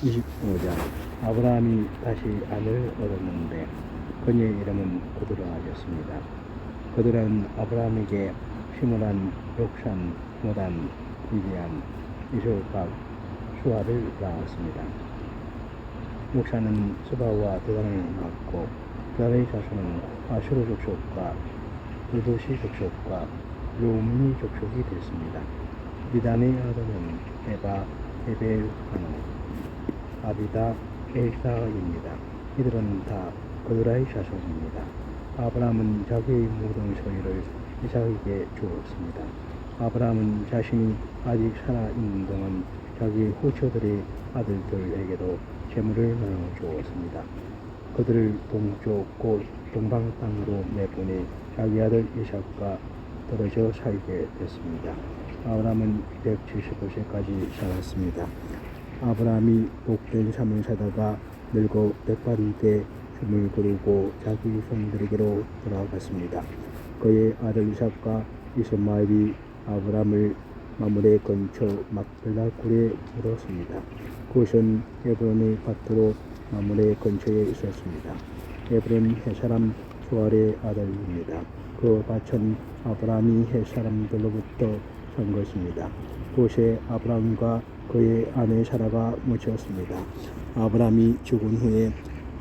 25장. 아브라함이 다시 아내를 얻었는데 그녀의 이름은 고드라였습니다. 그들은 아브라함에게 시므란, 욕산, 모단, 미디안, 이솔박, 수아를 낳았습니다. 욕산은 스바와 드단을 낳았고 드단의 자손은 아수르 족속과 두도시 족속과 루미 족속이 됐습니다. 미단의 아들은 에바, 에벨하노, 아비다, 엘사입니다. 이들은 다 그드라의 자손입니다. 아브라함은 자기의 모든 소유를 이삭에게 주었습니다. 아브라함은 자신이 아직 살아있는 동안 자기 후처들의 아들들에게도 재물을 나눠 주었습니다. 그들을 동쪽 곧 동방 땅으로 내보내 자기 아들 이삭과 떨어져 살게 됐습니다. 아브라함은 175세까지 살았습니다. 아브라함이 복된 삶을 살다가 늙어 백발이 돼 숨을 거두고 자기 종들에게로 돌아갔습니다. 그의 아들 이삭과 이스마엘이 아브라함을 마므레 근처 막벨라 굴에 묻었습니다. 그것은 헤브론의 밭으로 마므레 근처에 있었습니다. 헤브론 햇사람 수알의 아들입니다. 그 밭은 아브라함이 햇사람들로부터 산 것입니다. 그곳에 아브라함과 그의 아내 사라가 묻혔습니다. 아브라함이 죽은 후에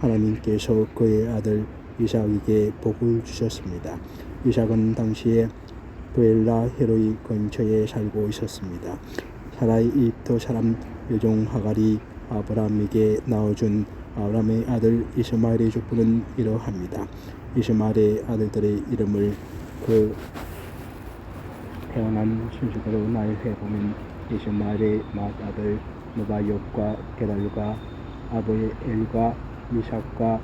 하나님께서 그의 아들 이삭에게 복을 주셨습니다. 이삭은 당시에 브엘라 헤로이 근처에 살고 있었습니다. 사라의 이집트 사람 여종 하갈이 아브라함에게 낳아준 아브라함의 아들 이스마엘의 족보는 이러합니다. 이스마엘의 아들들의 이름을 그 태어난 순서대로 나열해보면 이스마엘의 맏아들 느바욕과 게달과 아브엘과 미삭과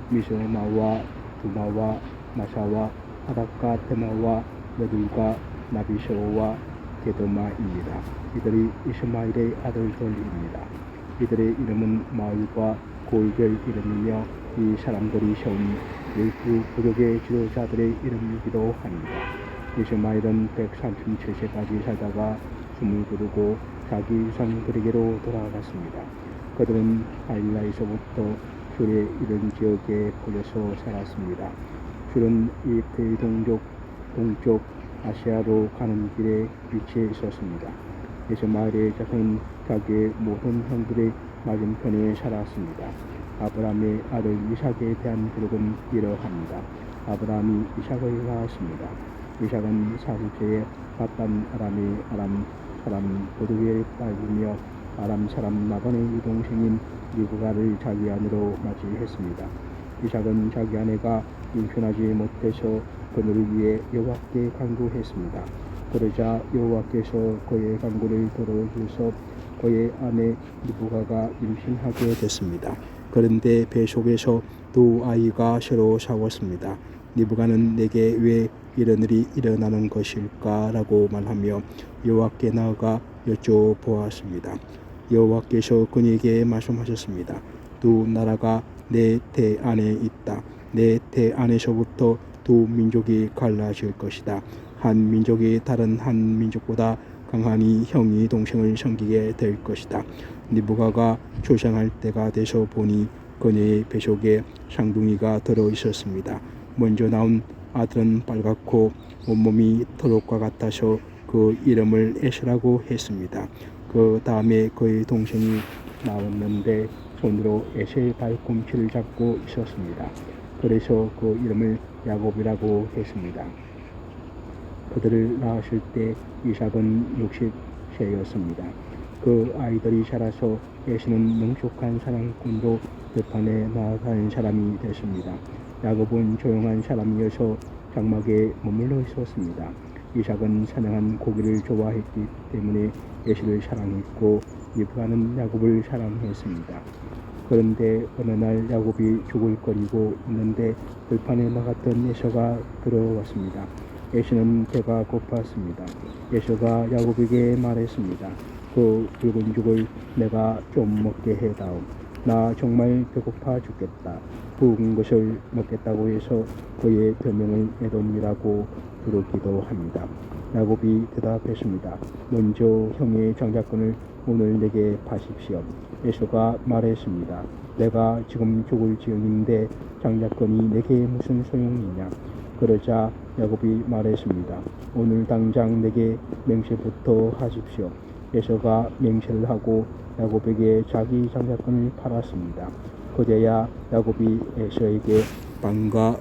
미스마와 두마와 마사와 하닥과 테마와 여둘과 나비쇼와 게도마입니다. 이들이 이스마엘의 아들들입니다. 이들의 이름은 마을과 고이별 이름이며 이 사람들이 세운 열두 부족의 지도자들의 이름이기도 합니다. 이스마엘은 137세까지 살다가 숨을 거두고 자기 유산들에게로 돌아갔습니다. 그들은 하일라에서부터 슐에 이른 지역에 퍼져서 살았습니다. 슐은 이집트의 동쪽 아시아로 가는 길에 위치해 있었습니다. 이스마엘의 자손은 자기의 모든 형들의 맞은편에 살았습니다. 아브라함의 아들 이삭에 대한 기록은 이러합니다. 아브라함이 이삭을 낳았습니다. 이삭은 40세에 바단 아람의 아람 사람 보드위의 딸이며 아람 사람 나반의 여동생인 리브가를 자기 아내로 맞이했습니다. 이삭은 자기 아내가 임신하지 못해서 그녀를 위해 여호와께 간구했습니다. 그러자 여호와께서 그의 간구를 들어주셔서 그의 아내 리브가가 임신하게 됐습니다. 그런데 배 속에서 두 아이가 새로 싸웠습니다. 리브가는 내게 왜 이런 일이 일어나는 것일까? 라고 말하며 여호와께 나아가 여쭤보았습니다. 여호와께서 그에게 말씀하셨습니다. 두 나라가 내 태 안에 있다. 내 태 안에서부터 두 민족이 갈라질 것이다. 한 민족이 다른 한 민족보다 강하니 형이 동생을 섬기게 될 것이다. 리브가가 출산할 때가 돼서 보니 그녀의 뱃속에 쌍둥이가 들어 있었습니다. 먼저 나온 아들은 빨갛고 온몸이 털옷과 같아서 그 이름을 에스라고 했습니다. 그 다음에 그의 동생이 나왔는데 손으로 에셀 발꿈치를 잡고 있었습니다. 그래서 그 이름을 야곱이라고 했습니다. 그들을 낳았을 때 이삭은 60세였습니다. 그 아이들이 자라서 에서는 능숙한 사냥꾼으로 들판에 나아가는 사람이 됐습니다. 야곱은 조용한 사람이어서 장막에 머물러 있었습니다. 이삭은 사냥한 고기를 좋아했기 때문에 에서를 사랑했고 리브가는 야곱을 사랑했습니다. 그런데 어느 날 야곱이 죽을거리고 있는데 들판에 나갔던 에서가 들어왔습니다. 에서는 배가 고팠습니다. 에서가 야곱에게 말했습니다. 그 붉은 죽을 내가 좀 먹게 해다오. 나 정말 배고파 죽겠다. 붉은 것을 먹겠다고 해서 그의 별명을 에돔이라고 부르기도 합니다. 야곱이 대답했습니다. 먼저 형의 장자권을 오늘 내게 파십시오. 에서가 말했습니다. 내가 지금 죽을 지경인데 장자권이 내게 무슨 소용이냐. 그러자 야곱이 말했습니다. 오늘 당장 내게 맹세부터 하십시오. 에서가 맹세를 하고 야곱에게 자기 장자권을 팔았습니다. 그제야 야곱이 에서에게 빵과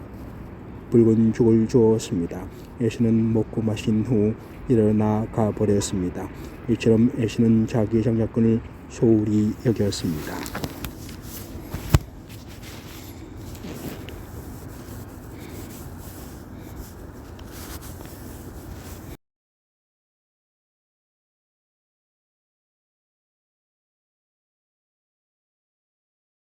붉은 죽을 주었습니다. 에서는 먹고 마신 후 일어나 가버렸습니다. 이처럼 에서는 자기 장자권을 소홀히 여겼습니다.